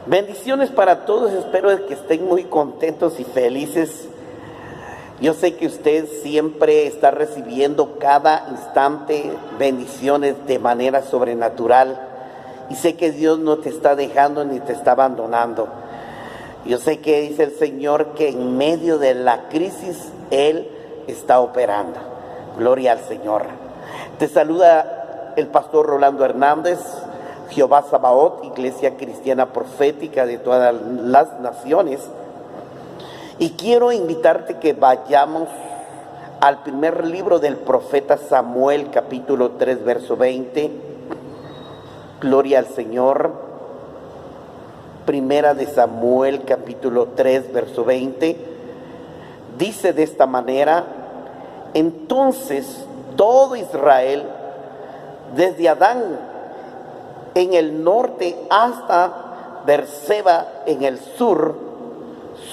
Bendiciones para todos, espero que estén muy contentos y felices. Yo sé que usted siempre está recibiendo cada instante bendiciones de manera sobrenatural y sé que Dios no te está dejando ni te está abandonando. Yo sé que dice el Señor que en medio de la crisis Él está operando. Gloria al Señor. Te saluda el pastor Rolando Hernández, Jehová Sabaoth, Iglesia Cristiana Profética de todas las naciones. Y quiero invitarte que vayamos al primer libro del profeta Samuel, capítulo 3, verso 20. Gloria al Señor. Primera de Samuel, capítulo 3, verso 20. Dice de esta manera: entonces todo Israel, desde Adán en el norte hasta Beerseba en el sur,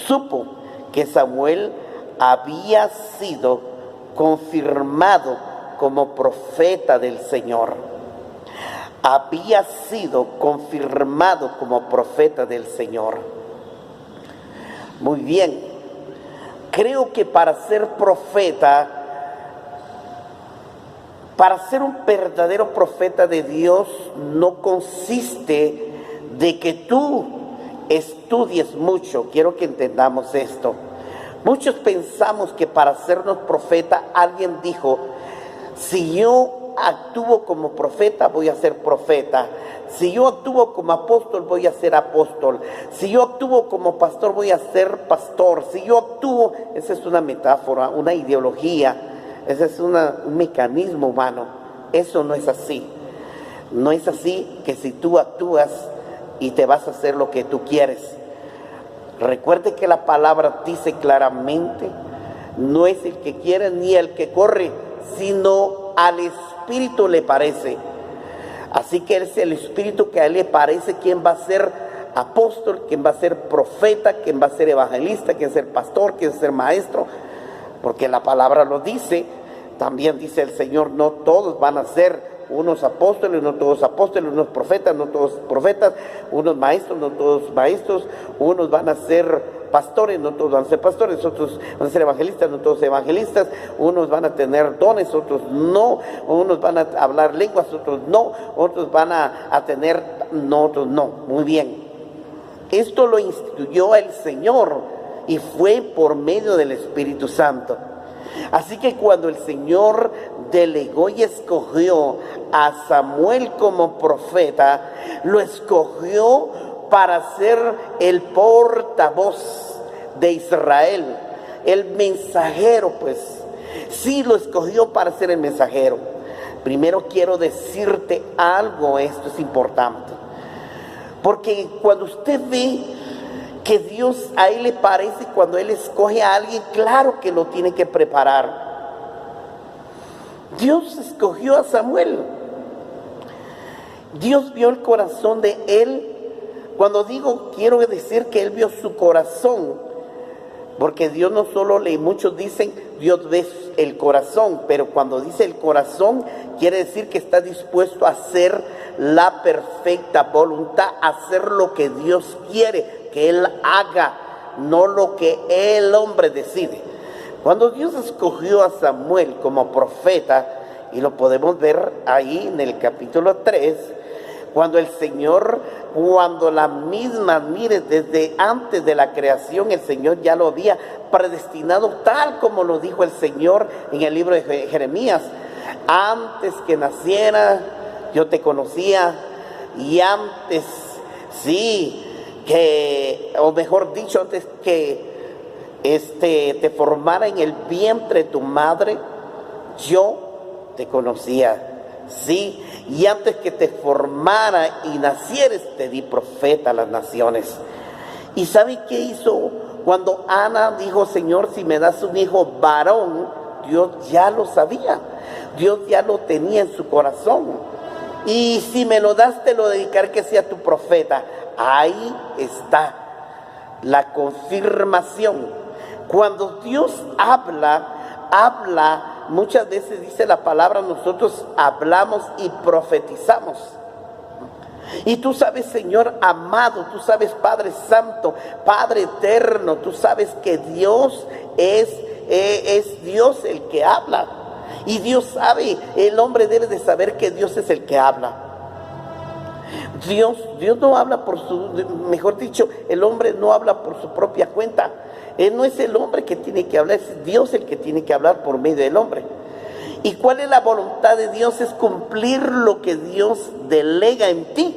supo que Samuel había sido confirmado como profeta del Señor. Había sido confirmado como profeta del Señor. Muy bien, creo que para ser profeta, para ser un verdadero profeta de Dios, no consiste de que tú estudies mucho. Quiero que entendamos esto. Muchos pensamos que para hacernos profeta, alguien dijo: si yo actúo como profeta, voy a ser profeta. Si yo actúo como apóstol, voy a ser apóstol. Si yo actúo como pastor, voy a ser pastor. Si yo actúo, esa es una metáfora, una ideología. Ese es un mecanismo humano. Eso no es así. No es así que si tú actúas y te vas a hacer lo que tú quieres. Recuerde que la palabra dice claramente: no es el que quiere ni el que corre, sino al Espíritu le parece. Así que es el Espíritu que a él le parece quién va a ser apóstol, quién va a ser profeta, quién va a ser evangelista, quién va a ser pastor, quién va a ser maestro. Porque la palabra lo dice. También dice el Señor: no todos van a ser unos apóstoles, no todos apóstoles, unos profetas, no todos profetas, unos maestros, no todos maestros, unos van a ser pastores, no todos van a ser pastores, otros van a ser evangelistas, no todos evangelistas, unos van a tener dones, otros no, unos van a hablar lenguas, otros no, otros van a tener, no, otros no. Muy bien, esto lo instituyó el Señor y fue por medio del Espíritu Santo. Así que cuando el Señor delegó y escogió a Samuel como profeta, lo escogió para ser el portavoz de Israel, el mensajero, pues. Sí, lo escogió para ser el mensajero. Primero quiero decirte algo, esto es importante. Porque cuando usted ve que Dios a él le parece, cuando él escoge a alguien, claro que lo tiene que preparar. Dios escogió a Samuel. Dios vio el corazón de él. Cuando digo, quiero decir que él vio su corazón, porque Dios no solo lee, muchos dicen Dios ve el corazón, pero cuando dice el corazón, quiere decir que está dispuesto a hacer la perfecta voluntad, a hacer lo que Dios quiere que él haga, no lo que el hombre decide. Cuando Dios escogió a Samuel como profeta, y lo podemos ver ahí en el capítulo 3, cuando el Señor, cuando la misma, mire, desde antes de la creación, el Señor ya lo había predestinado, tal como lo dijo el Señor en el libro de Jeremías: antes que naciera, yo te conocía, y antes, sí, que, o mejor dicho, antes que te formara en el vientre de tu madre, yo te conocía. Sí, y antes que te formara y nacieres, te di profeta a las naciones. ¿Y sabe qué hizo? Cuando Ana dijo: Señor, si me das un hijo varón, Dios ya lo sabía, Dios ya lo tenía en su corazón. Y si me lo das, te lo dedicaré que sea tu profeta. Ahí está la confirmación. Cuando Dios habla, muchas veces dice la palabra, nosotros hablamos y profetizamos. Y tú sabes, Señor amado, tú sabes, Padre Santo, Padre Eterno, tú sabes que Dios es Dios el que habla. Y Dios sabe, el hombre debe de saber que Dios es el que habla. Dios no habla mejor dicho, el hombre no habla por su propia cuenta. Él no es el hombre que tiene que hablar, es Dios el que tiene que hablar por medio del hombre. ¿Y cuál es la voluntad de Dios? Es cumplir lo que Dios delega en ti.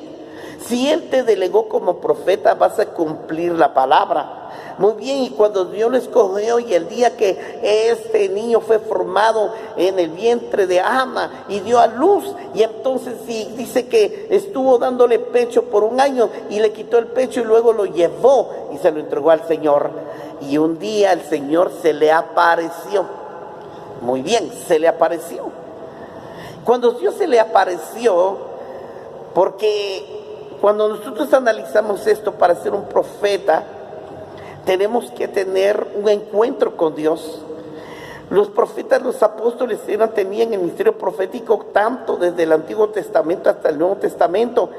Si Él te delegó como profeta, vas a cumplir la palabra. Muy bien, y cuando Dios lo escogió y el día que este niño fue formado en el vientre de Ana y dio a luz, y entonces sí, dice que estuvo dándole pecho por 1 año y le quitó el pecho y luego lo llevó y se lo entregó al Señor. Y un día el Señor se le apareció. Muy bien, se le apareció. Cuando Dios se le apareció, porque cuando nosotros analizamos esto para ser un profeta, tenemos que tener un encuentro con Dios. Los profetas, los apóstoles tenían el ministerio profético tanto desde el Antiguo Testamento hasta el Nuevo Testamento,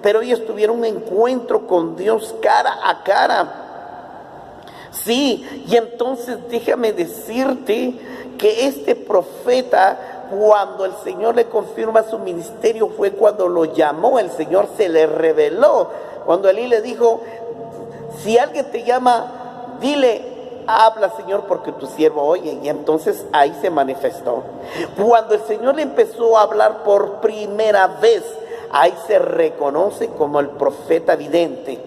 pero ellos tuvieron un encuentro con Dios cara a cara. Sí, y entonces déjame decirte que este profeta, cuando el Señor le confirma su ministerio, fue cuando lo llamó, el Señor se le reveló. Cuando Elí le dijo, si alguien te llama, dile, habla, Señor, porque tu siervo oye. Y entonces ahí se manifestó. Cuando el Señor le empezó a hablar por primera vez, ahí se reconoce como el profeta vidente.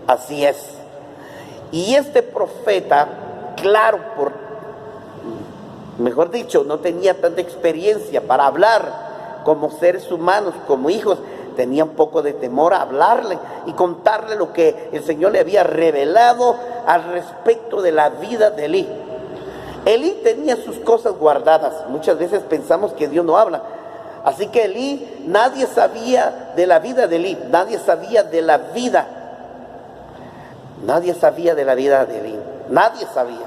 Así es. Y este profeta, claro, mejor dicho, no tenía tanta experiencia para hablar como seres humanos, como hijos. Tenía un poco de temor a hablarle y contarle lo que el Señor le había revelado al respecto de la vida de Elí. Elí tenía sus cosas guardadas. Muchas veces pensamos que Dios no habla. Así que Elí, nadie sabía de la vida de Elí, nadie sabía de la vida. Nadie sabía de la vida de Elí, nadie sabía.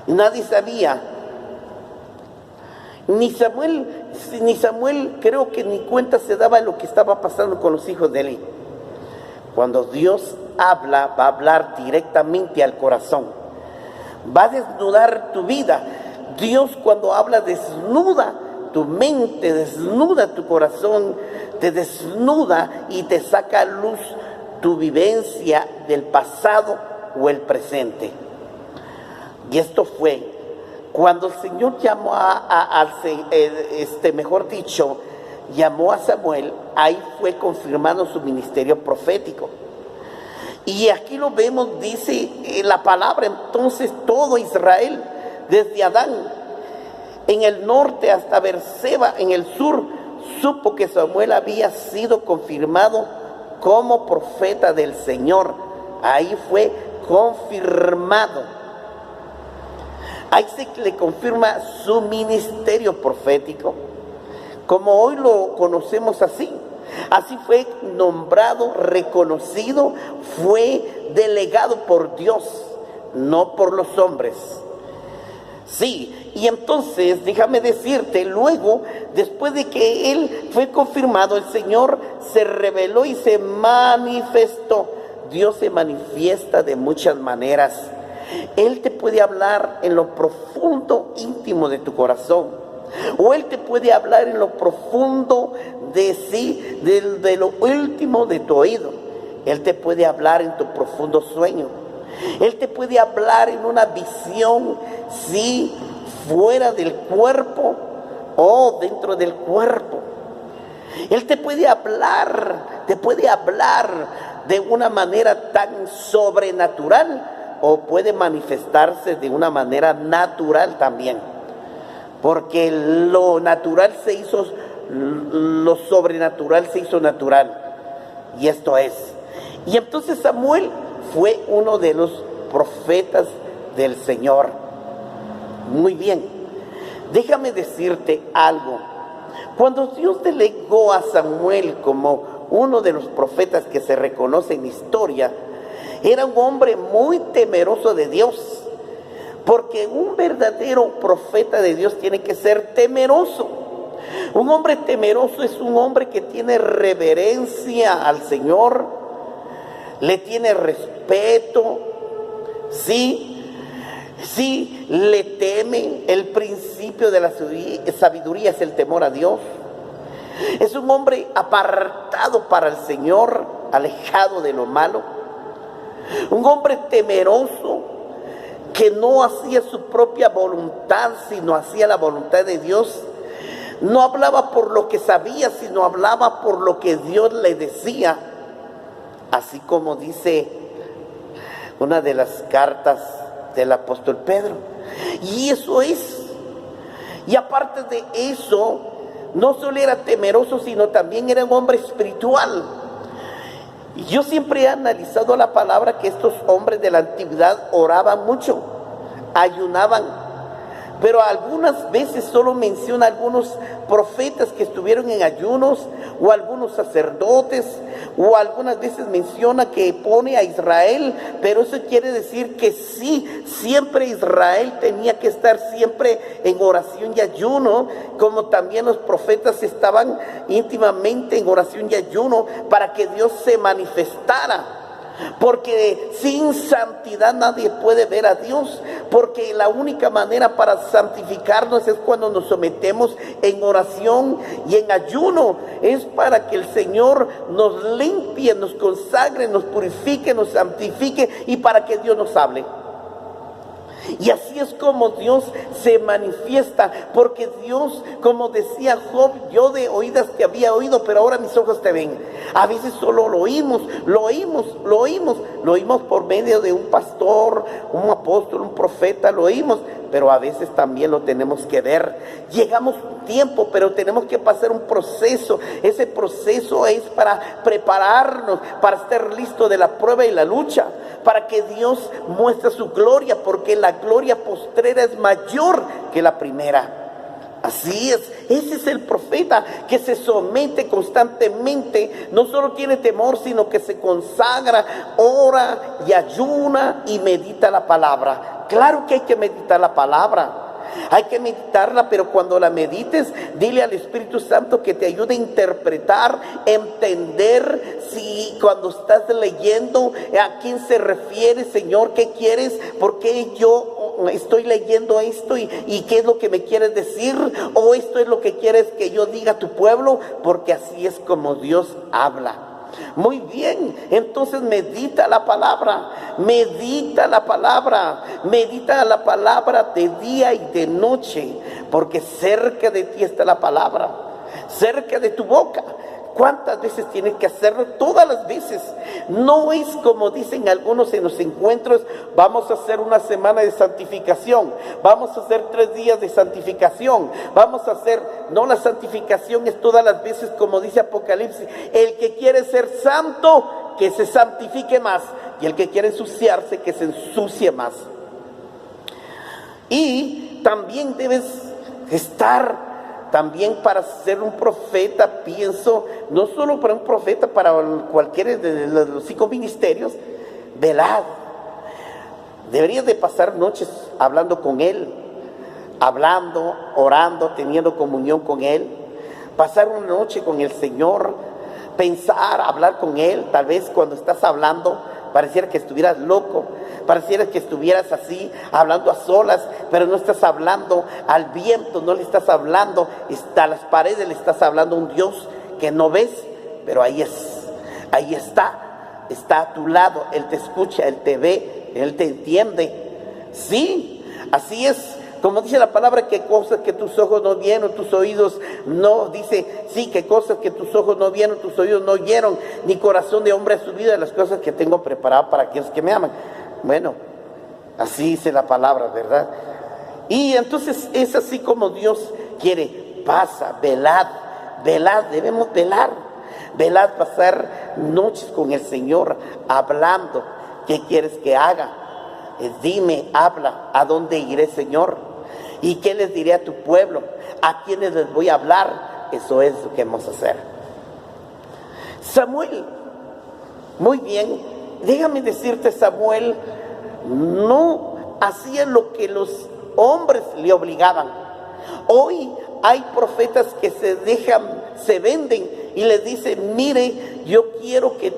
Nadie sabía. Ni Samuel creo que ni cuenta se daba de lo que estaba pasando con los hijos de Elí. Cuando Dios habla, va a hablar directamente al corazón. Va a desnudar tu vida. Dios cuando habla desnuda tu mente, desnuda tu corazón, te desnuda y te saca a luz tu vivencia del pasado o el presente. Y esto fue cuando el Señor llamó llamó a Samuel. Ahí fue confirmando su ministerio profético. Y aquí lo vemos, dice la palabra, entonces todo Israel, desde Adán en el norte hasta Beerseba en el sur, supo que Samuel había sido confirmado como profeta del Señor. Ahí fue confirmado. Ahí se le confirma su ministerio profético, como hoy lo conocemos así. Así fue nombrado, reconocido, fue delegado por Dios, no por los hombres. Sí, y entonces déjame decirte, luego, después de que él fue confirmado, el Señor se reveló y se manifestó. Dios se manifiesta de muchas maneras. Él te puede hablar en lo profundo, íntimo de tu corazón, o Él te puede hablar en lo profundo de lo último de tu oído. Él te puede hablar en tu profundo sueño. Él te puede hablar en una visión, sí, fuera del cuerpo o dentro del cuerpo. Él te puede hablar de una manera tan sobrenatural, o puede manifestarse de una manera natural también, porque lo sobrenatural se hizo natural, y esto es. Y entonces Samuel fue uno de los profetas del Señor. Muy bien, déjame decirte algo. Cuando Dios delegó a Samuel como uno de los profetas que se reconoce en la historia, era un hombre muy temeroso de Dios, porque un verdadero profeta de Dios tiene que ser temeroso. Un hombre temeroso es un hombre que tiene reverencia al Señor, le tiene respeto, sí, le teme. El principio de la sabiduría es el temor a Dios. Es un hombre apartado para el Señor, alejado de lo malo. Un hombre temeroso que no hacía su propia voluntad, sino hacía la voluntad de Dios. No hablaba por lo que sabía, sino hablaba por lo que Dios le decía. Así como dice una de las cartas del apóstol Pedro. Y eso es. Y aparte de eso, no solo era temeroso, sino también era un hombre espiritual. Y yo siempre he analizado la palabra que estos hombres de la antigüedad oraban mucho, ayunaban. Pero algunas veces solo menciona algunos profetas que estuvieron en ayunos, o algunos sacerdotes, o algunas veces menciona que pone a Israel, pero eso quiere decir que sí, siempre Israel tenía que estar siempre en oración y ayuno, como también los profetas estaban íntimamente en oración y ayuno para que Dios se manifestara. Porque sin santidad nadie puede ver a Dios, porque la única manera para santificarnos es cuando nos sometemos en oración y en ayuno. Es para que el Señor nos limpie, nos consagre, nos purifique, nos santifique, y para que Dios nos hable. Y así es como Dios se manifiesta, porque Dios, como decía Job, yo de oídas te había oído, pero ahora mis ojos te ven. A veces solo lo oímos por medio de un pastor, un apóstol, un profeta, lo oímos, pero a veces también lo tenemos que ver. Llegamos un tiempo, pero tenemos que pasar un proceso. Ese proceso es para prepararnos, para estar listos de la prueba y la lucha, para que Dios muestre su gloria, porque la gloria postrera es mayor que la primera. Así es, ese es el profeta que se somete constantemente, no solo tiene temor, sino que se consagra, ora y ayuna y medita la palabra. Claro que hay que meditar la palabra. Hay que meditarla, pero cuando la medites, dile al Espíritu Santo que te ayude a interpretar, entender si cuando estás leyendo a quién se refiere, Señor, qué quieres, por qué yo estoy leyendo esto y qué es lo que me quieres decir, o esto es lo que quieres que yo diga a tu pueblo, porque así es como Dios habla. Muy bien, entonces medita la palabra de día y de noche, porque cerca de ti está la palabra, cerca de tu boca. ¿Cuántas veces tienes que hacerlo? Todas las veces. No es como dicen algunos en los encuentros, vamos a hacer una semana de santificación, vamos a hacer 3 días de santificación, vamos a hacer... No, la santificación es todas las veces, como dice Apocalipsis, el que quiere ser santo, que se santifique más, y el que quiere ensuciarse, que se ensucie más. Y también debes estar... También para ser un profeta, pienso, no solo para un profeta, para cualquiera de los 5 ministerios, velad. Deberías de pasar noches hablando con Él, hablando, orando, teniendo comunión con Él. Pasar una noche con el Señor, pensar, hablar con Él. Tal vez cuando estás hablando pareciera que estuvieras loco, pareciera que estuvieras así, hablando a solas, pero no estás hablando al viento, no le estás hablando a las paredes, le estás hablando a un Dios que no ves, pero ahí está a tu lado. Él te escucha, Él te ve, Él te entiende. Sí, así es. Como dice la palabra, que cosas que tus ojos no vieron, tus oídos no, dice, sí, que cosas que tus ojos no vieron, tus oídos no oyeron, ni corazón de hombre ha subido de las cosas que tengo preparado para aquellos que me aman. Bueno, así dice la palabra, ¿verdad? Y entonces es así como Dios quiere. Pasa, velad, debemos velad, pasar noches con el Señor, hablando. ¿Qué quieres que haga? Dime, habla, ¿a dónde iré, Señor? ¿Y qué les diré a tu pueblo? ¿A quiénes les voy a hablar? Eso es lo que vamos a hacer. Samuel, muy bien, déjame decirte, Samuel no hacía lo que los hombres le obligaban. Hoy hay profetas que se venden y les dicen, mire, yo quiero que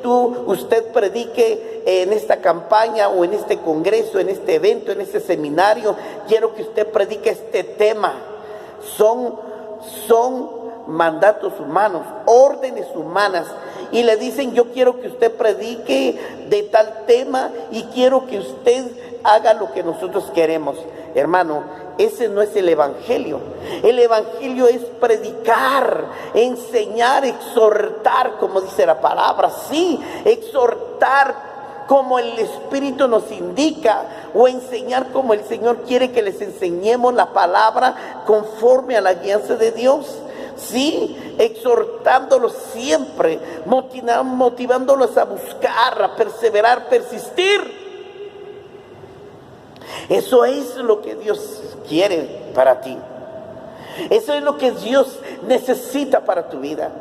usted predique en esta campaña o en este congreso, en este evento, en este seminario, quiero que usted predique este tema. Son mandatos humanos, órdenes humanas, y le dicen, yo quiero que usted predique de tal tema y quiero que usted haga lo que nosotros queremos. Hermano, ese no es el evangelio. El evangelio es predicar, enseñar, exhortar, como dice la palabra. Sí, exhortar como el Espíritu nos indica, o enseñar como el Señor quiere que les enseñemos la palabra conforme a la guianza de Dios. Sí, exhortándolos siempre, motivándolos a buscar, a perseverar, persistir. Eso es lo que Dios quiere para ti. Eso es lo que Dios necesita para tu vida.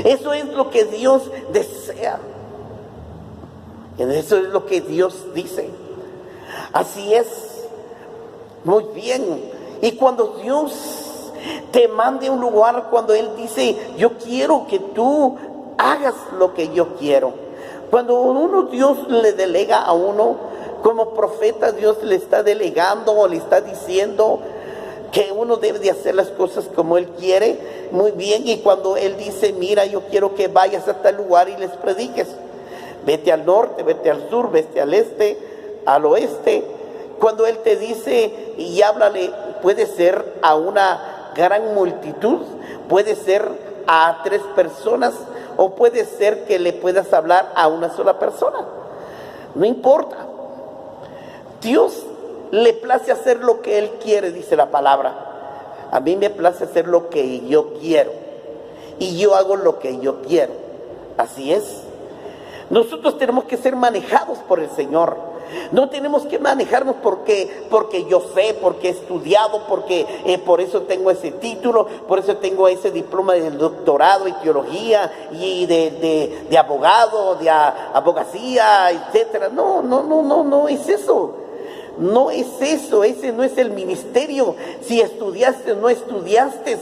Eso es lo que Dios desea. Eso es lo que Dios dice. Así es. Muy bien. Y cuando Dios te mande a un lugar, cuando Él dice, yo quiero que tú hagas lo que yo quiero. Cuando Dios le delega a uno, como profeta, Dios le está delegando o le está diciendo que uno debe de hacer las cosas como Él quiere, muy bien. Y cuando Él dice, mira, yo quiero que vayas a tal lugar y les prediques, vete al norte, vete al sur, vete al este, al oeste. Cuando Él te dice y háblale, puede ser a una gran multitud, puede ser a 3 personas, o puede ser que le puedas hablar a una sola persona. No importa. Dios le place hacer lo que Él quiere, dice la palabra. A mí me place hacer lo que yo quiero, y yo hago lo que yo quiero. Así es. Nosotros tenemos que ser manejados por el Señor. No tenemos que manejarnos porque yo sé, porque he estudiado, porque por eso tengo ese título, por eso tengo ese diploma de doctorado en teología y de abogado, de abogacía, etcétera. No es eso. No es eso, ese no es el ministerio. Si estudiaste, no estudiaste.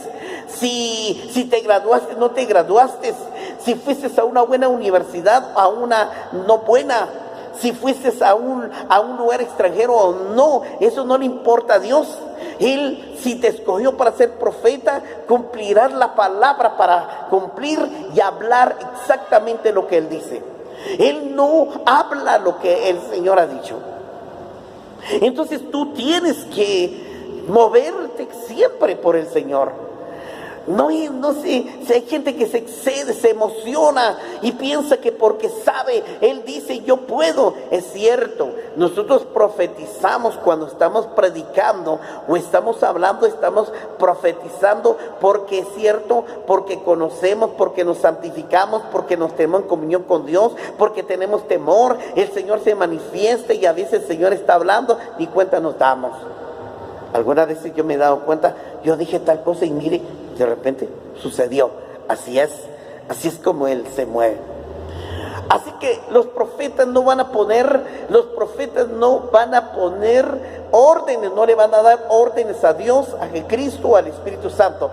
Si te graduaste, no te graduaste. Si fuiste a una buena universidad, a una no buena. Si fuiste a un lugar extranjero o no, eso no le importa a Dios. Él, si te escogió para ser profeta, cumplirás la palabra para cumplir y hablar exactamente lo que Él dice. Él no habla lo que el Señor ha dicho. Entonces tú tienes que moverte siempre por el Señor. No sé, si hay gente que se excede, se emociona y piensa que porque sabe, Él dice yo puedo. Es cierto, nosotros profetizamos cuando estamos predicando o estamos hablando, estamos profetizando porque es cierto, porque conocemos, porque nos santificamos, porque nos tenemos en comunión con Dios, porque tenemos temor. El Señor se manifiesta y a veces el Señor está hablando, ni cuenta nos damos. Algunas veces yo me he dado cuenta, yo dije tal cosa y mire, de repente sucedió. Así es como Él se mueve. Así que los profetas no van a poner órdenes, no le van a dar órdenes a Dios, a Cristo, al Espíritu Santo.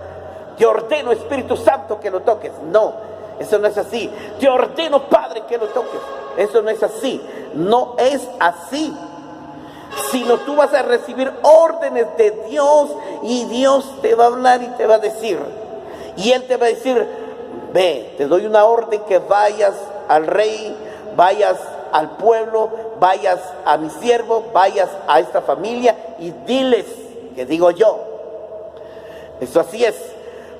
Te ordeno, Espíritu Santo, que lo toques. No, eso no es así. Te ordeno, Padre, que lo toques. Eso no es así. No es así. Sino tú vas a recibir órdenes de Dios y Dios te va a hablar y te va a decir. Y Él te va a decir, ve, te doy una orden que vayas al rey, vayas al pueblo, vayas a mi siervo, vayas a esta familia y diles que digo yo. Eso así es.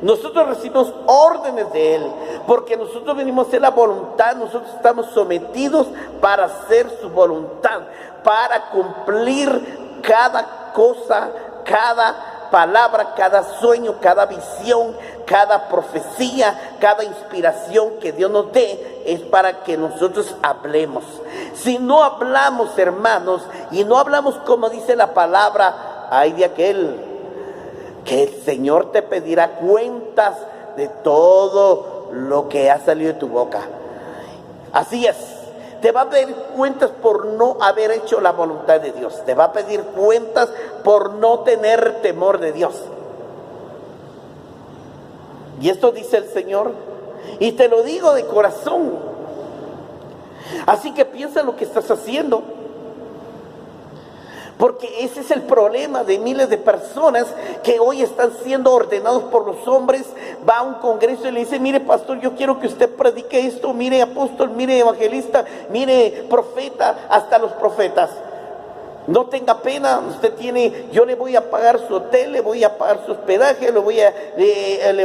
Nosotros recibimos órdenes de Él, porque nosotros venimos a hacer la voluntad, nosotros estamos sometidos para hacer su voluntad, para cumplir cada cosa, cada palabra, cada sueño, cada visión, cada profecía, cada inspiración que Dios nos dé, es para que nosotros hablemos. Si no hablamos, hermanos, y no hablamos como dice la palabra, hay de aquel que el Señor te pedirá cuentas de todo lo que ha salido de tu boca. Así es, te va a pedir cuentas por no haber hecho la voluntad de Dios. Te va a pedir cuentas por no tener temor de Dios. Y esto dice el Señor, y te lo digo de corazón. Así que piensa lo que estás haciendo, porque ese es el problema de miles de personas que hoy están siendo ordenados por los hombres. Va a un congreso y le dice: mire, pastor, yo quiero que usted predique esto, mire, apóstol, mire, evangelista, mire, profeta, hasta los profetas. No tenga pena, yo le voy a pagar su hotel, le voy a pagar su hospedaje, le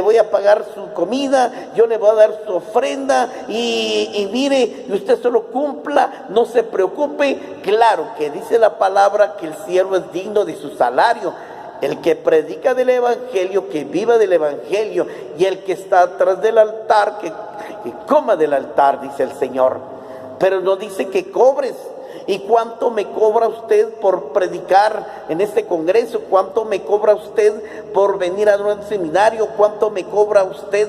voy a pagar su comida, yo le voy a dar su ofrenda y mire, usted solo cumpla, no se preocupe. Claro que dice la palabra que el siervo es digno de su salario. El que predica del evangelio, que viva del evangelio, y el que está atrás del altar, que coma del altar, dice el Señor. Pero no dice que cobres. ¿Y cuánto me cobra usted por predicar en este congreso? ¿Cuánto me cobra usted por venir a un seminario? ¿Cuánto me cobra usted?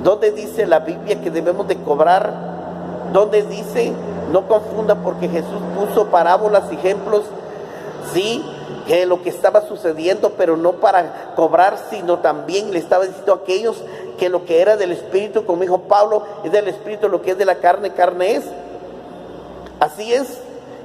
¿Dónde dice la Biblia que debemos de cobrar? ¿Dónde dice? No confunda, porque Jesús puso parábolas, ejemplos, sí, que lo que estaba sucediendo, pero no para cobrar, sino también le estaba diciendo a aquellos que lo que era del Espíritu, como dijo Pablo, es del Espíritu, lo que es de la carne, carne es. Así es.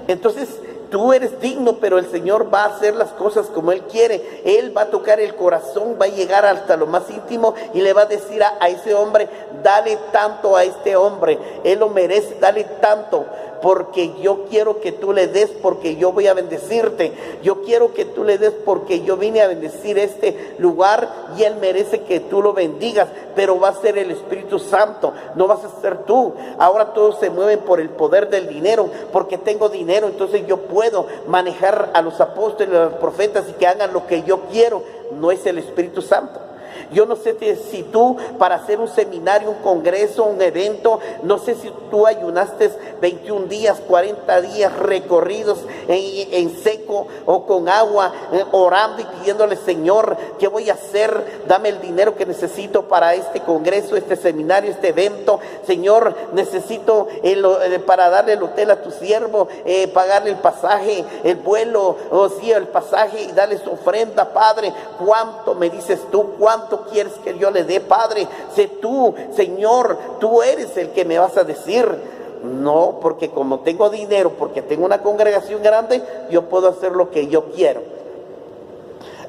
Entonces tú eres digno, pero el Señor va a hacer las cosas como Él quiere. Él va a tocar el corazón, va a llegar hasta lo más íntimo y le va a decir a ese hombre: dale tanto a este hombre, él lo merece, dale tanto, porque yo quiero que tú le des, porque yo voy a bendecirte. Yo quiero que tú le des porque yo vine a bendecir este lugar y él merece que tú lo bendigas, pero va a ser el Espíritu Santo, no vas a ser tú. Ahora todos se mueven por el poder del dinero, porque tengo dinero, entonces yo puedo manejar a los apóstoles, a los profetas y que hagan lo que yo quiero. No es el Espíritu Santo. Yo no sé si tú, para hacer un seminario, un congreso, un evento, no sé si tú ayunaste 21 días, 40 días recorridos en seco o con agua, orando y pidiéndole: Señor, ¿qué voy a hacer? Dame el dinero que necesito para este congreso, este seminario, este evento. Señor, necesito para darle el hotel a tu siervo, pagarle el pasaje, el vuelo, el pasaje, y darle su ofrenda. Padre, ¿cuánto me dices tú? ¿Cuánto quieres que yo le dé, Padre? Sé tú, Señor, tú eres el que me vas a decir. No, porque como tengo dinero, porque tengo una congregación grande, yo puedo hacer lo que yo quiero.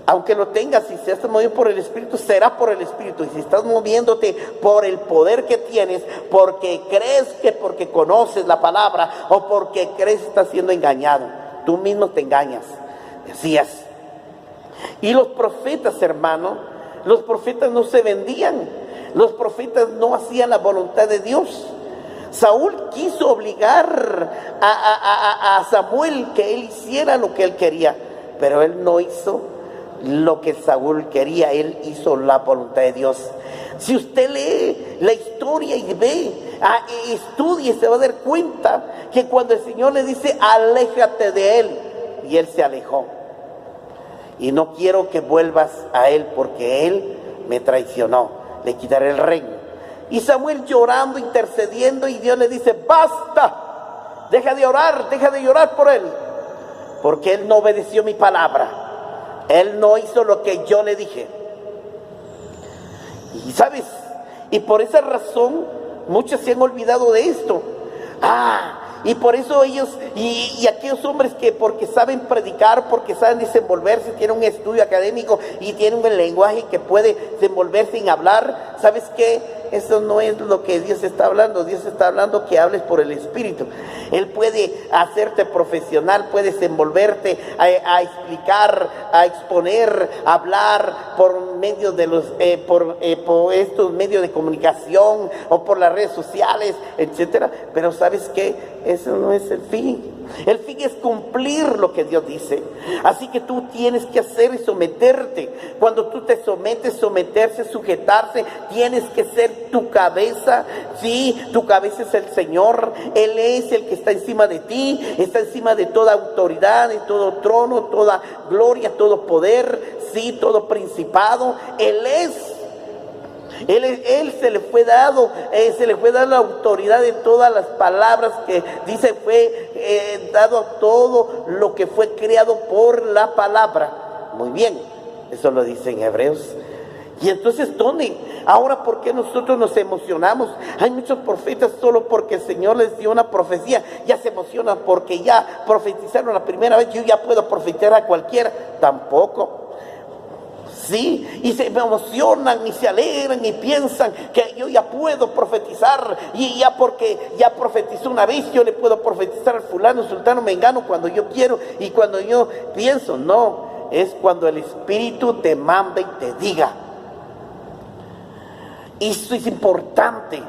Aunque lo tengas, si se estás movido por el Espíritu, será por el Espíritu. Y si estás moviéndote por el poder que tienes, porque crees que porque conoces la palabra, o porque crees que estás siendo engañado, tú mismo te engañas. Así es. Y los profetas, hermano, los profetas no se vendían. Los profetas no hacían la voluntad de Dios. Saúl quiso obligar a Samuel que él hiciera lo que él quería, pero él no hizo lo que Saúl quería, él hizo la voluntad de Dios. Si usted lee la historia y ve, estudia, se va a dar cuenta que cuando el Señor le dice: aléjate de él, y él se alejó. Y no quiero que vuelvas a él, porque él me traicionó, le quitaré el reino. Y Samuel llorando, intercediendo, y Dios le dice: basta, deja de llorar por él, porque él no obedeció mi palabra, él no hizo lo que yo le dije. Y sabes, y por esa razón muchos se han olvidado de esto. Y por eso ellos y aquellos hombres que porque saben predicar, porque saben desenvolverse, tienen un estudio académico y tienen un lenguaje que puede desenvolverse en hablar, ¿sabes qué? Eso no es lo que Dios está hablando. Dios está hablando que hables por el Espíritu. Él puede hacerte profesional, puede desenvolverte a explicar, a exponer, a hablar por medio de por estos medios de comunicación o por las redes sociales, etcétera. Pero ¿sabes qué? Eso no es el fin. El fin es cumplir lo que Dios dice. Así que tú tienes que hacer y someterte. Cuando tú te sometes, someterse, sujetarse, tienes que ser tu cabeza. Sí, tu cabeza es el Señor. Él es el que está encima de ti, está encima de toda autoridad, de todo trono, toda gloria, todo poder, sí, todo principado. Él es. Él se le fue dado la autoridad de todas las palabras que dice, fue dado a todo lo que fue creado por la palabra. Muy bien, eso lo dice en Hebreos. Y entonces, ¿dónde? Ahora, ¿por qué nosotros nos emocionamos? Hay muchos profetas solo porque el Señor les dio una profecía, ya se emocionan porque ya profetizaron la primera vez, yo ya puedo profetizar a cualquiera. Tampoco. Sí, y se emocionan y se alegran y piensan que yo ya puedo profetizar, y ya porque ya profetizó una vez, yo le puedo profetizar al fulano, sultano, mengano cuando yo quiero y cuando yo pienso. No, es cuando el Espíritu te manda y te diga. Eso es importante.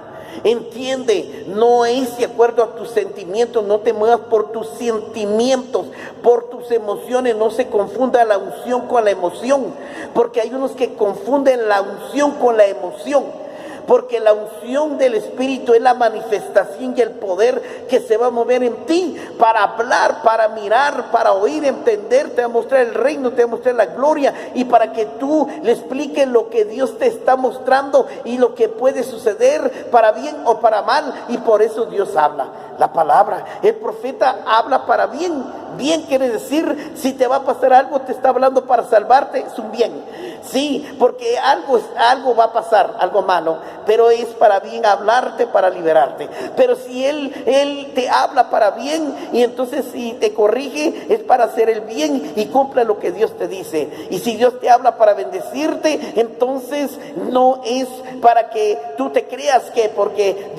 Entiende, no es de acuerdo a tus sentimientos, no te muevas por tus sentimientos, por tus emociones, no se confunda la unción con la emoción, porque hay unos que confunden la unción con la emoción. Porque la unción del Espíritu es la manifestación y el poder que se va a mover en ti para hablar, para mirar, para oír, entender. Te va a mostrar el reino, te va a mostrar la gloria, y para que tú le expliques lo que Dios te está mostrando y lo que puede suceder para bien o para mal. Y por eso Dios habla la palabra. El profeta habla para bien. Bien quiere decir, si te va a pasar algo, te está hablando para salvarte, es un bien. Sí, porque algo va a pasar, algo malo, pero es para bien hablarte, para liberarte. Pero si Él te habla para bien, y entonces si te corrige, es para hacer el bien y cumpla lo que Dios te dice. Y si Dios te habla para bendecirte, entonces no es para que tú te creas que porque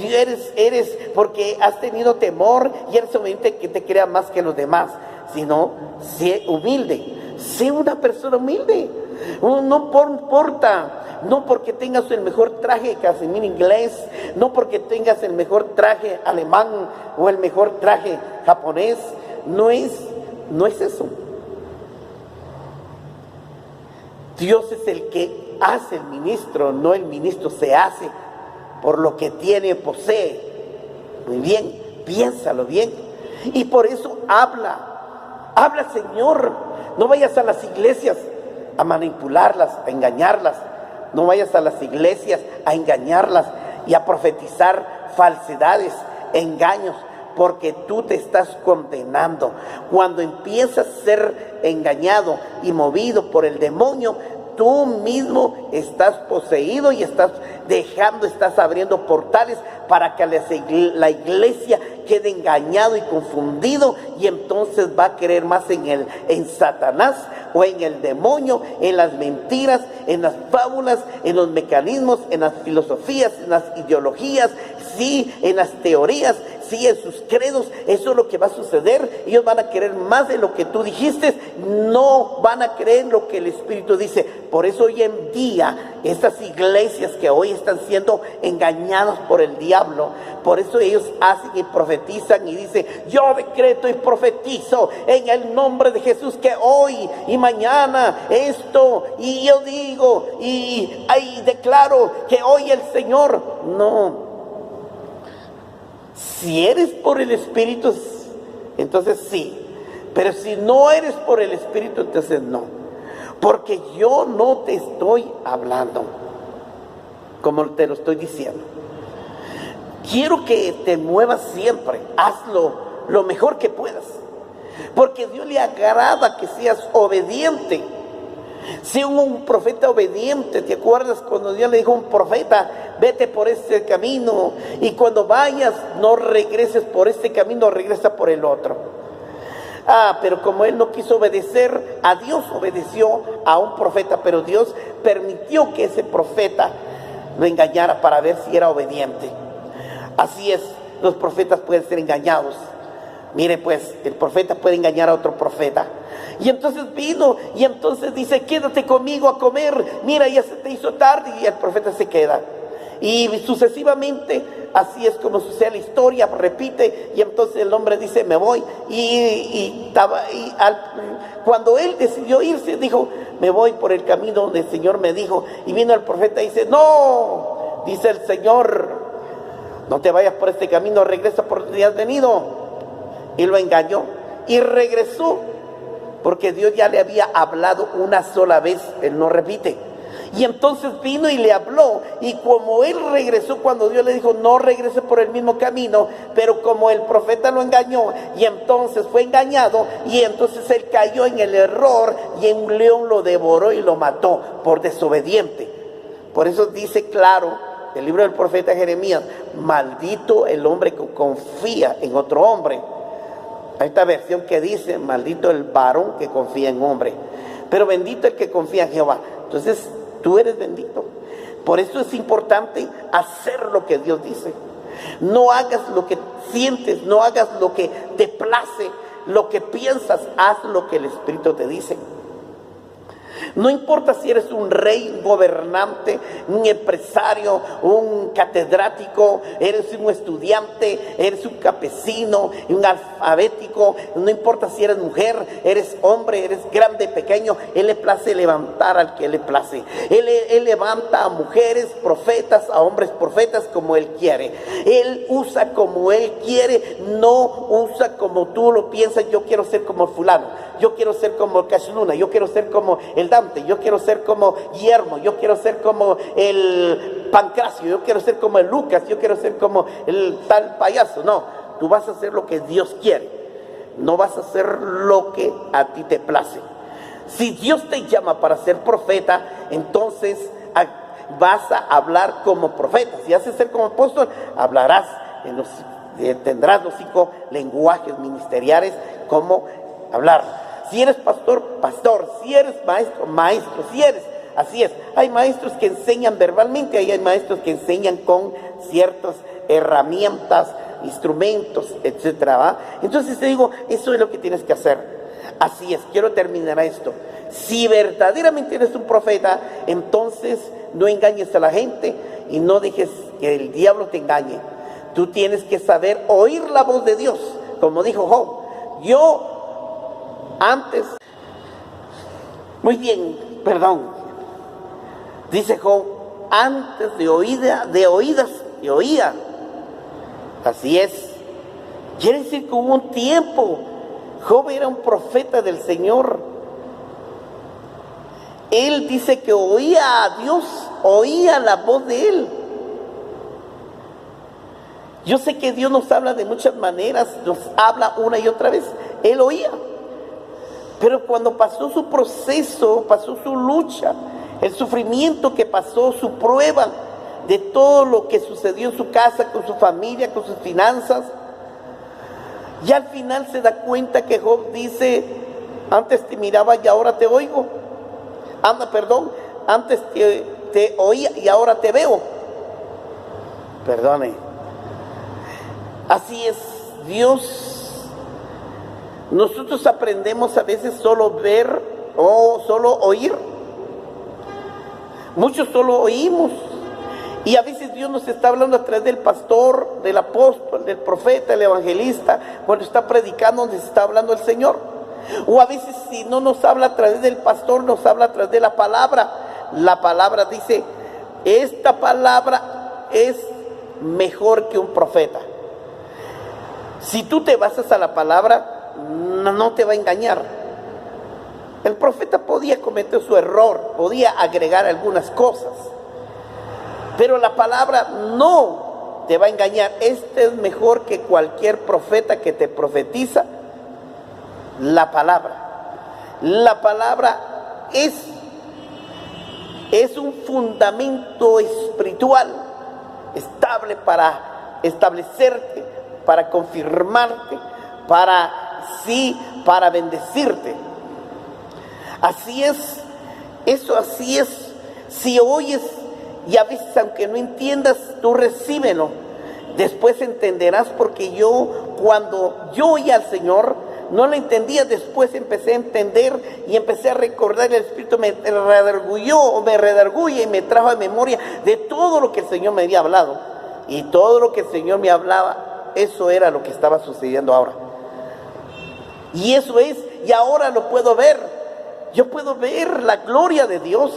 eres porque has tenido temor y eres obediente, que te crea más que los demás. Sino, sé humilde, sé una persona humilde. No importa, no porque tengas el mejor traje casimir inglés, no porque tengas el mejor traje alemán o el mejor traje japonés, no es eso. Dios es el que hace el ministro, no el ministro se hace por lo que tiene, posee. Muy bien, piénsalo bien. Y por eso habla, Señor. No vayas a las iglesias a manipularlas, a engañarlas. No vayas a las iglesias a engañarlas y a profetizar falsedades, engaños, porque tú te estás condenando. Cuando empiezas a ser engañado y movido por el demonio, tú mismo estás poseído y estás abriendo portales para que la iglesia quede engañado y confundido, y entonces va a creer más en Satanás o en el demonio, en las mentiras, en las fábulas, en los mecanismos, en las filosofías, en las ideologías, sí, en las teorías, sí, en sus credos. Eso es lo que va a suceder. Ellos van a querer más de lo que tú dijiste, no van a creer lo que el Espíritu dice. Por eso hoy en día estas iglesias que hoy están siendo engañadas por el diablo, por eso ellos hacen y profetizan y dicen: yo decreto y profetizo en el nombre de Jesús que hoy y mañana esto, y yo digo y ahí declaro que hoy el Señor. No. Si eres por el Espíritu, entonces sí. Pero si no eres por el Espíritu, entonces no. Porque yo no te estoy hablando como te lo estoy diciendo. Quiero que te muevas siempre. Hazlo lo mejor que puedas. Porque a Dios le agrada que seas obediente. Sé un profeta obediente. ¿Te acuerdas cuando Dios le dijo a un profeta: vete por este camino, y cuando vayas no regreses por este camino, regresa por el otro? Pero como él no quiso obedecer a Dios, obedeció a un profeta, pero Dios permitió que ese profeta lo engañara para ver si era obediente. Así es, los profetas pueden ser engañados. Mire pues, el profeta puede engañar a otro profeta. Y entonces vino y entonces dice: quédate conmigo a comer, mira, ya se te hizo tarde, y el profeta se queda. Y sucesivamente, así es como sucede la historia, repite, y entonces el hombre dice: me voy. Cuando él decidió irse, dijo: me voy por el camino donde el Señor me dijo. Y vino el profeta y dice: no, dice el Señor, no te vayas por este camino, regresa por donde has venido. Y lo engañó y regresó, porque Dios ya le había hablado una sola vez. Él no repite. Y entonces vino y le habló, y como él regresó cuando Dios le dijo: no regrese por el mismo camino, pero como el profeta lo engañó, y entonces fue engañado, y entonces él cayó en el error, y un león lo devoró y lo mató por desobediente. Por eso dice claro el libro del profeta Jeremías: maldito el hombre que confía en otro hombre. Hay esta versión que dice: maldito el varón que confía en hombre, pero bendito el que confía en Jehová. Entonces tú eres bendito. Por eso es importante hacer lo que Dios dice. No hagas lo que sientes, no hagas lo que te place, lo que piensas, haz lo que el Espíritu te dice. No importa si eres un rey, un gobernante, un empresario, un catedrático, eres un estudiante, eres un campesino, un alfabético, no importa si eres mujer, eres hombre, eres grande, pequeño, Él le place levantar al que le place. Él levanta a mujeres profetas, a hombres profetas como Él quiere. Él usa como Él quiere, no usa como tú lo piensas. Yo quiero ser como fulano, yo quiero ser como el Cash Luna, yo quiero ser como el Dante, yo quiero ser como Guillermo, yo quiero ser como el Pancracio, yo quiero ser como el Lucas, yo quiero ser como el tal payaso. No, tú vas a hacer lo que Dios quiere, no vas a hacer lo que a ti te place. Si Dios te llama para ser profeta, entonces vas a hablar como profeta. Si haces ser como apóstol, hablarás tendrás los 5 lenguajes ministeriales, como hablar. Si eres pastor, pastor. Si eres maestro, maestro. Si eres, así es. Hay maestros que enseñan verbalmente, hay maestros que enseñan con ciertas herramientas, instrumentos, etcétera, ¿va? Entonces te digo, eso es lo que tienes que hacer. Así es, quiero terminar esto. Si verdaderamente eres un profeta, entonces no engañes a la gente y no dejes que el diablo te engañe. Tú tienes que saber oír la voz de Dios, como dijo Job. Yo antes, muy bien, perdón, dice Job, antes de oídas y oía. Así es. Quiere decir que hubo un tiempo. Job era un profeta del Señor. Él dice que oía a Dios, oía la voz de Él. Yo sé que Dios nos habla de muchas maneras, nos habla una y otra vez. Él oía. Pero cuando pasó su proceso, pasó su lucha, el sufrimiento que pasó, su prueba de todo lo que sucedió en su casa, con su familia, con sus finanzas, y al final se da cuenta que Job dice: antes te miraba y ahora te oigo. Antes te oía y ahora te veo. Perdone. Así es, Dios. Nosotros aprendemos a veces solo ver o solo oír. Muchos solo oímos. Y a veces Dios nos está hablando a través del pastor, del apóstol, del profeta, del evangelista. Cuando está predicando, nos está hablando el Señor. O a veces, si no nos habla a través del pastor, nos habla a través de la palabra. La palabra dice: esta palabra es mejor que un profeta. Si tú te basas a la palabra, no te va a engañar. El profeta podía cometer su error, podía agregar algunas cosas, pero la palabra no te va a engañar. Este es mejor que cualquier profeta que te profetiza. La palabra es un fundamento espiritual estable para establecerte, para confirmarte, para bendecirte. Así es, así es. Si oyes, y a veces aunque no entiendas, tú recíbelo. Después entenderás, porque cuando yo oía al Señor, no lo entendía. Después empecé a entender y empecé a recordar. El Espíritu me redarguye y me trajo a memoria de todo lo que el Señor me había hablado. Y todo lo que el Señor me hablaba, eso era lo que estaba sucediendo ahora. Y eso es, y ahora lo puedo ver. Yo puedo ver la gloria de Dios.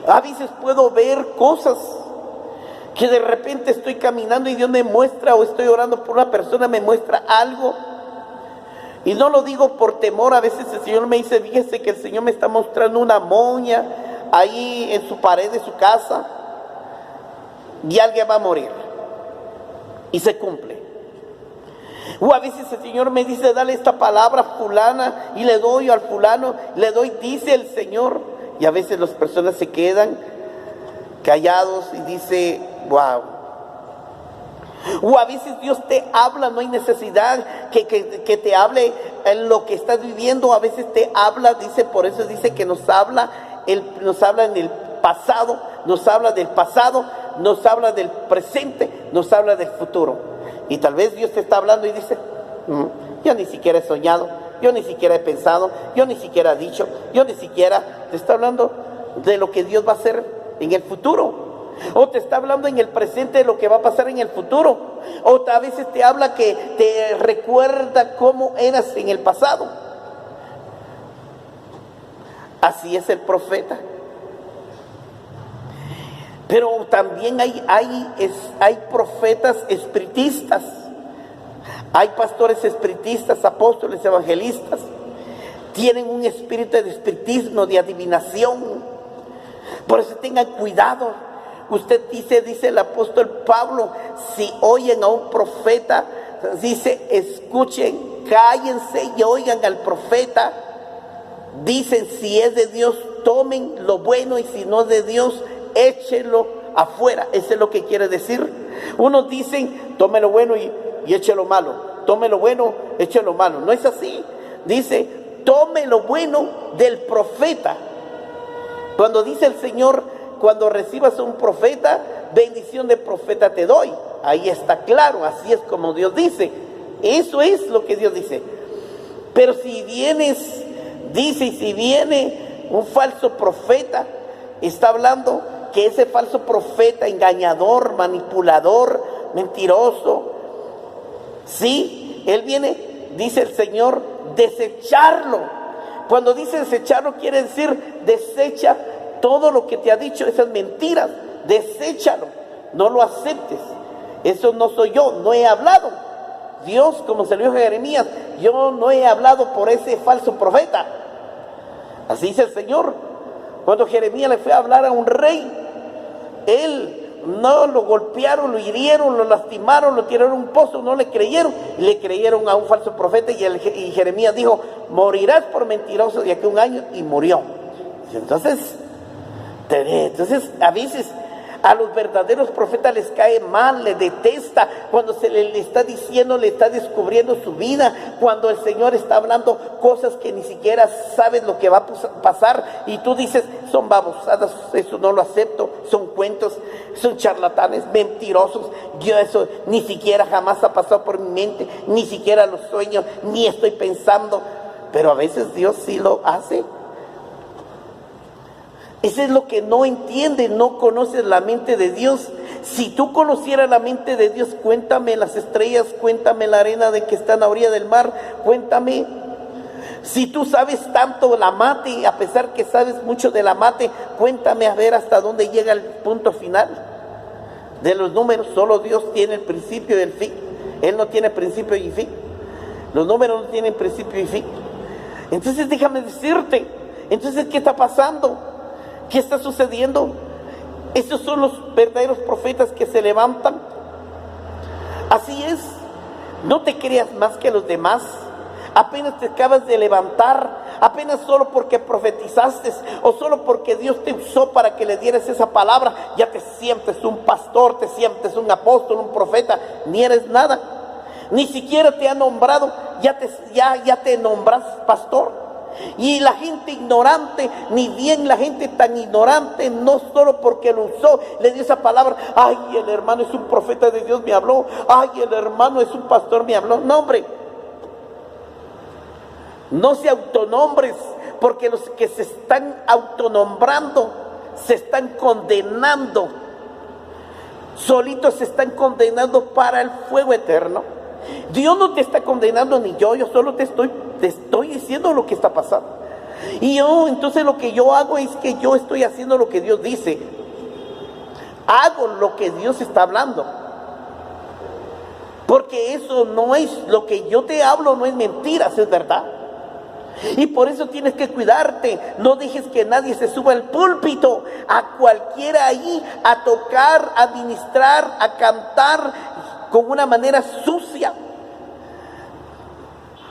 A veces puedo ver cosas que de repente estoy caminando y Dios me muestra, o estoy orando por una persona, me muestra algo. Y no lo digo por temor. A veces el Señor me dice: fíjese que el Señor me está mostrando una moña ahí en su pared de su casa y alguien va a morir. Y se cumple. O a veces el Señor me dice: dale esta palabra a fulana, y le doy al fulano, le doy, dice el Señor. Y a veces las personas se quedan callados y dice, wow. O a veces Dios te habla, no hay necesidad que te hable en lo que estás viviendo. A veces te habla, dice, por eso dice que nos habla en el pasado, nos habla del pasado, nos habla del presente, nos habla del futuro. Y tal vez Dios te está hablando y dice, yo ni siquiera he soñado, yo ni siquiera he pensado, yo ni siquiera he dicho, yo ni siquiera te está hablando de lo que Dios va a hacer en el futuro. O te está hablando en el presente de lo que va a pasar en el futuro. O a veces te habla que te recuerda cómo eras en el pasado. Así es el profeta. Pero también hay profetas espiritistas. Hay pastores espiritistas, apóstoles, evangelistas. Tienen un espíritu de espiritismo, de adivinación. Por eso tengan cuidado. Usted dice el apóstol Pablo, si oyen a un profeta, dice, escuchen, cállense y oigan al profeta. Dicen, si es de Dios, tomen lo bueno, y si no es de Dios, échenlo afuera. Eso es lo que quiere decir. Unos dicen, tome lo bueno y eche lo malo. Tome lo bueno, eche lo malo. No es así. Dice, tome lo bueno del profeta. Cuando dice el Señor, cuando recibas a un profeta, bendición de profeta te doy. Ahí está claro, así es como Dios dice. Eso es lo que Dios dice. Pero si si viene un falso profeta, está hablando que ese falso profeta, engañador, manipulador, mentiroso, sí, él viene, dice el Señor, desecharlo. Cuando dice desecharlo, quiere decir desecha todo lo que te ha dicho, esas mentiras, deséchalo, no lo aceptes. Eso no soy yo, no he hablado. Dios, como se lo dijo a Jeremías, yo no he hablado por ese falso profeta. Así dice el Señor. Cuando Jeremías le fue a hablar a un rey, él no lo golpearon, lo hirieron, lo lastimaron, lo tiraron a un pozo, no le creyeron, le creyeron a un falso profeta, y Jeremías dijo, morirás por mentiroso de aquí a un año, y murió. Entonces a veces a los verdaderos profetas les cae mal, les detesta cuando se le está diciendo, le está descubriendo su vida, cuando el Señor está hablando cosas que ni siquiera sabes lo que va a pasar, y tú dices, son babosadas, eso no lo acepto, son cuentos, son charlatanes, mentirosos, yo eso ni siquiera jamás ha pasado por mi mente, ni siquiera lo sueño, ni estoy pensando. Pero a veces Dios sí lo hace. Eso es lo que no entiende, no conoces la mente de Dios. Si tú conocieras la mente de Dios, cuéntame las estrellas, cuéntame la arena de que está en la orilla del mar, cuéntame. Si tú sabes tanto la mate, a pesar que sabes mucho de la mate, cuéntame a ver hasta dónde llega el punto final de los números. Solo Dios tiene el principio y el fin. Él no tiene principio y fin. Los números no tienen principio y fin. Entonces déjame decirte, entonces ¿qué está pasando? ¿Qué está sucediendo? Esos son los verdaderos profetas que se levantan. Así es. No te creas más que los demás. Apenas te acabas de levantar, apenas solo porque profetizaste o solo porque Dios te usó para que le dieras esa palabra, ya te sientes un pastor, te sientes un apóstol, un profeta. Ni eres nada. Ni siquiera te ha nombrado, ya te nombras pastor. Y la gente ignorante, ni bien la gente tan ignorante, no solo porque lo usó, le dio esa palabra, ay, el hermano es un profeta de Dios, me habló, ay, el hermano es un pastor, me habló. No, hombre, no se autonombres, porque los que se están autonombrando se están condenando, solitos se están condenando para el fuego eterno. Dios no te está condenando, ni yo solo te estoy diciendo lo que está pasando. Y entonces lo que yo hago es que yo estoy haciendo lo que Dios dice. Hago lo que Dios está hablando. Porque eso no es, lo que yo te hablo no es mentiras, es verdad. Y por eso tienes que cuidarte. No dejes que nadie se suba al púlpito, a cualquiera ahí, a tocar, a ministrar, a cantar con una manera sucia.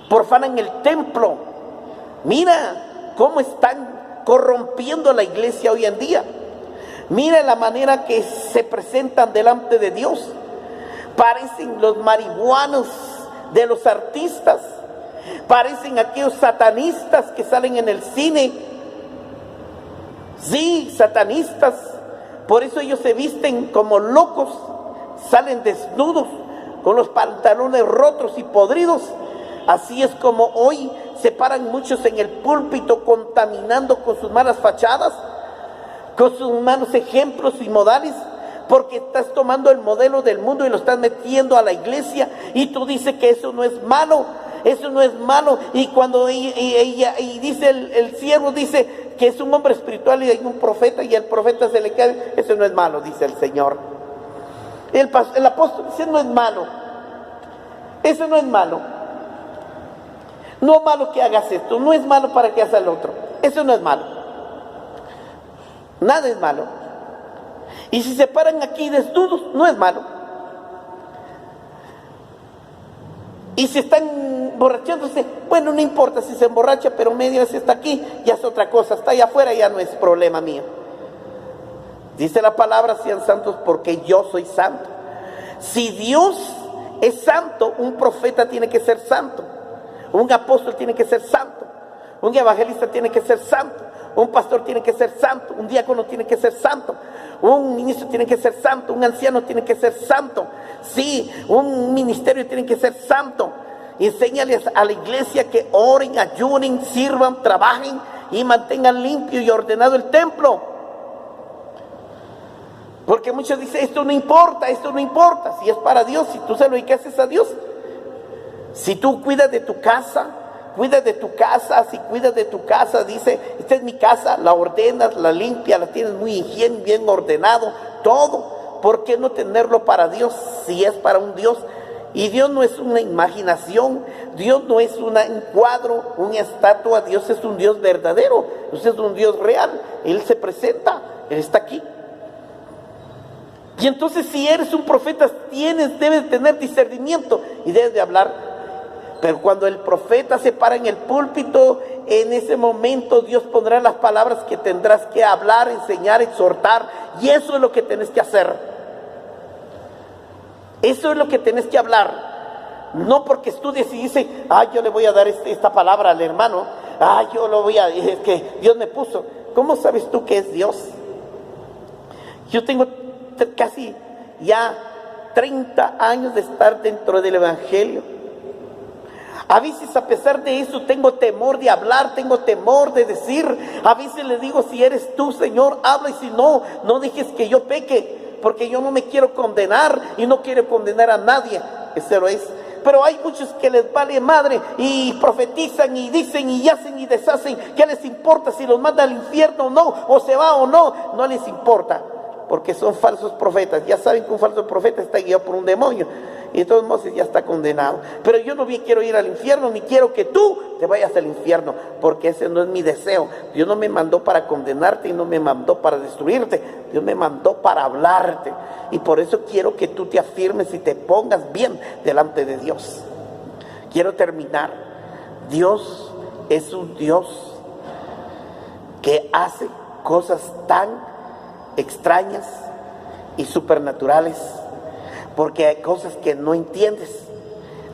Profanan el templo. Mira cómo están corrompiendo la iglesia hoy en día. Mira la manera que se presentan delante de Dios. Parecen los marihuanos de los artistas. Parecen aquellos satanistas que salen en el cine. Sí, satanistas. Por eso ellos se visten como locos. Salen desnudos, con los pantalones rotos y podridos. Así es como hoy se paran muchos en el púlpito contaminando con sus malas fachadas, con sus malos ejemplos y modales, porque estás tomando el modelo del mundo y lo estás metiendo a la iglesia, y tú dices que eso no es malo, eso no es malo. Y cuando dice el siervo dice que es un hombre espiritual y hay un profeta, y el profeta se le cae, eso no es malo, dice el Señor. El apóstol dice, no es malo, eso no es malo. No es malo que hagas esto, no es malo para que hagas el otro, eso no es malo. Nada es malo. Y si se paran aquí desnudos, no es malo. Y si están emborrachándose, bueno, no importa si se emborracha, pero media vez está aquí, ya es otra cosa, está allá afuera, ya no es problema mío. Dice la palabra, sean santos porque yo soy santo. Si Dios es santo, un profeta tiene que ser santo, un apóstol tiene que ser santo, un evangelista tiene que ser santo, un pastor tiene que ser santo, un diácono tiene que ser santo, un ministro tiene que ser santo, un anciano tiene que ser santo. Sí, un ministerio tiene que ser santo. Enséñales a la iglesia que oren, ayunen, sirvan, trabajen y mantengan limpio y ordenado el templo. Porque muchos dicen, esto no importa, si es para Dios, si tú se lo haces a Dios. Si tú cuidas de tu casa, si cuidas de tu casa, dice, esta es mi casa, la ordenas, la limpias, la tienes muy higiene, bien ordenado, todo. ¿Por qué no tenerlo para Dios si es para un Dios? Y Dios no es una imaginación, Dios no es un cuadro, una estatua, Dios es un Dios verdadero, Dios es un Dios real, Él se presenta, Él está aquí. Y entonces si eres un profeta, debes tener discernimiento y debes de hablar. Pero cuando el profeta se para en el púlpito, en ese momento Dios pondrá las palabras que tendrás que hablar, enseñar, exhortar. Y eso es lo que tenés que hacer. Eso es lo que tenés que hablar. No porque estudies y dices, yo le voy a dar esta palabra al hermano. Yo lo voy a, es que Dios me puso. ¿Cómo sabes tú que es Dios? Yo tengo casi ya 30 años de estar dentro del evangelio. A veces, a pesar de eso, tengo temor de hablar, tengo temor de decir. A veces le digo, si eres tú, Señor, habla, y si no, no dejes que yo peque, porque yo no me quiero condenar y no quiero condenar a nadie. Eso lo es. Pero hay muchos que les vale madre y profetizan y dicen y hacen y deshacen. ¿Qué les importa si los manda al infierno o no? O se va o no. No les importa, porque son falsos profetas. Ya saben que un falso profeta está guiado por un demonio, y de todos modos ya está condenado. Pero yo no quiero ir al infierno, ni quiero que tú te vayas al infierno, porque ese no es mi deseo. Dios no me mandó para condenarte y no me mandó para destruirte. Dios me mandó para hablarte, y por eso quiero que tú te afirmes y te pongas bien delante de Dios. Quiero terminar. Dios es un Dios que hace cosas tan extrañas y supernaturales, porque hay cosas que no entiendes.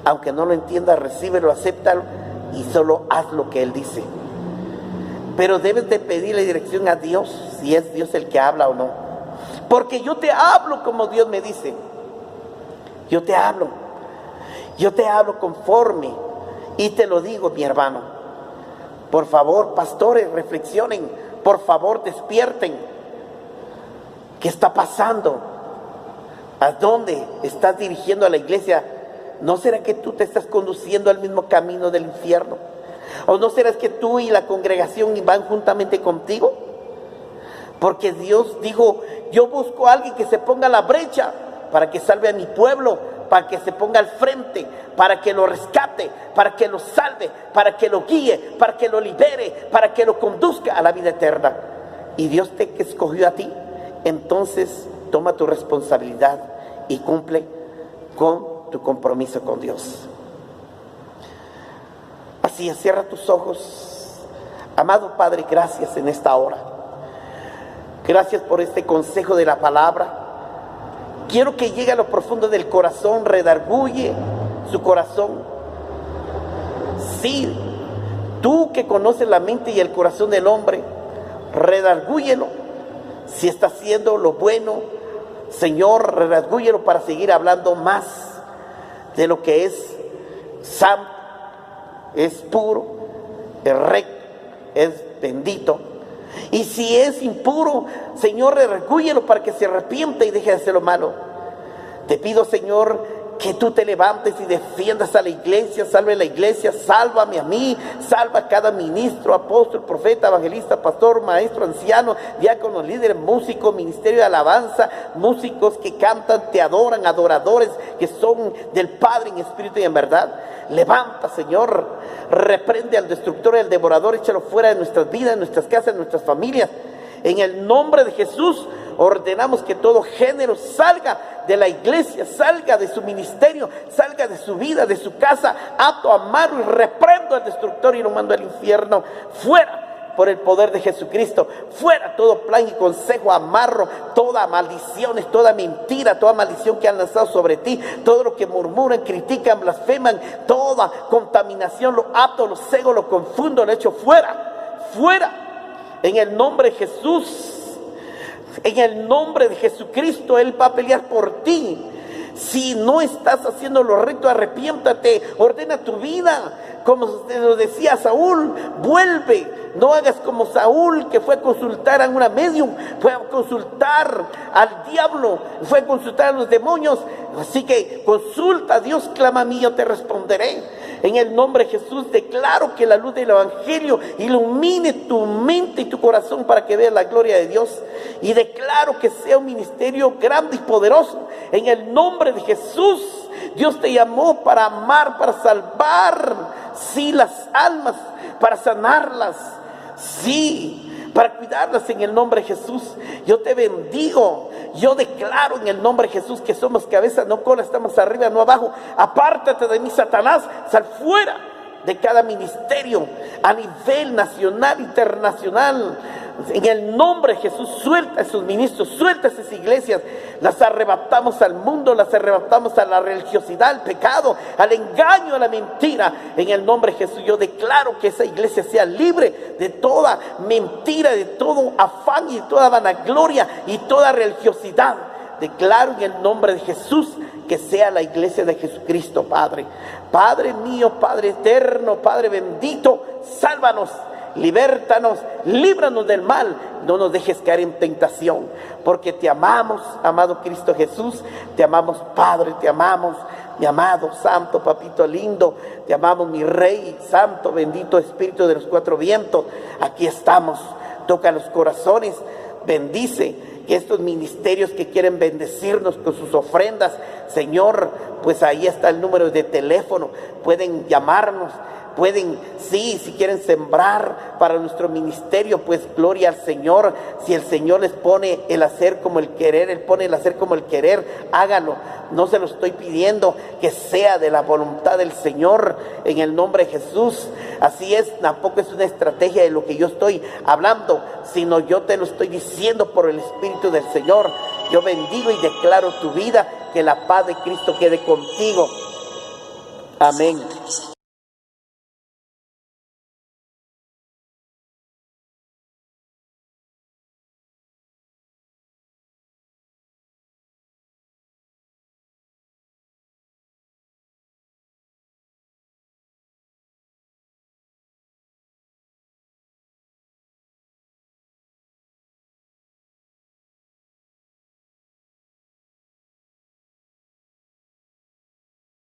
Aunque no lo entiendas, recíbelo, acéptalo y solo haz lo que Él dice. Pero debes de pedirle dirección a Dios, si es Dios el que habla o no. Porque yo te hablo como Dios me dice. Yo te hablo conforme, y te lo digo, mi hermano. Por favor, pastores, reflexionen. Por favor, despierten. ¿Qué está pasando? ¿A dónde estás dirigiendo a la iglesia? ¿No será que tú te estás conduciendo al mismo camino del infierno? ¿O no será que tú y la congregación van juntamente contigo? Porque Dios dijo, yo busco a alguien que se ponga a la brecha para que salve a mi pueblo, para que se ponga al frente, para que lo rescate, para que lo salve, para que lo guíe, para que lo libere, para que lo conduzca a la vida eterna. Y Dios te escogió a ti. Entonces toma tu responsabilidad y cumple con tu compromiso con Dios. Así es, cierra tus ojos. Amado Padre, gracias en esta hora. Gracias por este consejo de la palabra. Quiero que llegue a lo profundo del corazón, redarguye su corazón. Sí, tú que conoces la mente y el corazón del hombre, redargúyelo. Si está haciendo lo bueno, Señor, redargúyelo para seguir hablando más de lo que es santo, es puro, es recto, es bendito. Y si es impuro, Señor, redargúyelo para que se arrepienta y deje de hacer lo malo. Te pido, Señor, que tú te levantes y defiendas a la iglesia, salve la iglesia, sálvame a mí, salva a cada ministro, apóstol, profeta, evangelista, pastor, maestro, anciano, diácono, líder, músico, ministerio de alabanza, músicos que cantan, te adoran, adoradores que son del Padre en espíritu y en verdad. Levanta, Señor, reprende al destructor y al devorador, échalo fuera de nuestras vidas, de nuestras casas, de nuestras familias. En el nombre de Jesús ordenamos que todo género salga de la iglesia, salga de su ministerio, salga de su vida, de su casa. Ato, amarro y reprendo al destructor y lo mando al infierno. Fuera por el poder de Jesucristo. Fuera todo plan y consejo, amarro toda maldición, toda mentira, toda maldición que han lanzado sobre ti, todo lo que murmuran, critican, blasfeman, toda contaminación, lo ato, lo cego, lo confundo, lo echo fuera, fuera. En el nombre de Jesús, en el nombre de Jesucristo, Él va a pelear por ti. Si no estás haciendo lo recto, arrepiéntate, ordena tu vida. Como te lo decía Saúl, vuelve. No hagas como Saúl, que fue a consultar a una medium, fue a consultar al diablo, fue a consultar a los demonios. Así que consulta a Dios, clama a mí, yo te responderé. En el nombre de Jesús declaro que la luz del Evangelio ilumine tu mente y tu corazón para que veas la gloria de Dios. Y declaro que sea un ministerio grande y poderoso. En el nombre de Jesús, Dios te llamó para amar, para salvar, sí, las almas, para sanarlas, sí, para cuidarlas en el nombre de Jesús. Yo te bendigo. Yo declaro en el nombre de Jesús que somos cabeza, no cola, estamos arriba, no abajo. Apártate de mí, Satanás, sal fuera de cada ministerio a nivel nacional, internacional. En el nombre de Jesús, suelta a esos ministros, suelta a esas iglesias. Las arrebatamos al mundo, las arrebatamos a la religiosidad, al pecado, al engaño, a la mentira. En el nombre de Jesús yo declaro que esa iglesia sea libre de toda mentira, de todo afán y de toda vanagloria y toda religiosidad. Declaro en el nombre de Jesús que sea la iglesia de Jesucristo, Padre. Padre mío, Padre eterno, Padre bendito, sálvanos, libértanos, líbranos del mal, no nos dejes caer en tentación, porque te amamos, amado Cristo Jesús, te amamos, Padre, te amamos, mi amado, santo, papito lindo, te amamos, mi Rey, santo, bendito Espíritu de los cuatro vientos. Aquí estamos, toca los corazones, bendice que estos ministerios que quieren bendecirnos con sus ofrendas, Señor, pues ahí está el número de teléfono, pueden llamarnos. Pueden, sí, si quieren sembrar para nuestro ministerio, pues gloria al Señor. Si el Señor les pone el hacer como el querer, Él pone el hacer como el querer, hágalo. No se lo estoy pidiendo, que sea de la voluntad del Señor en el nombre de Jesús. Así es, tampoco es una estrategia de lo que yo estoy hablando, sino yo te lo estoy diciendo por el Espíritu del Señor. Yo bendigo y declaro tu vida, que la paz de Cristo quede contigo. Amén.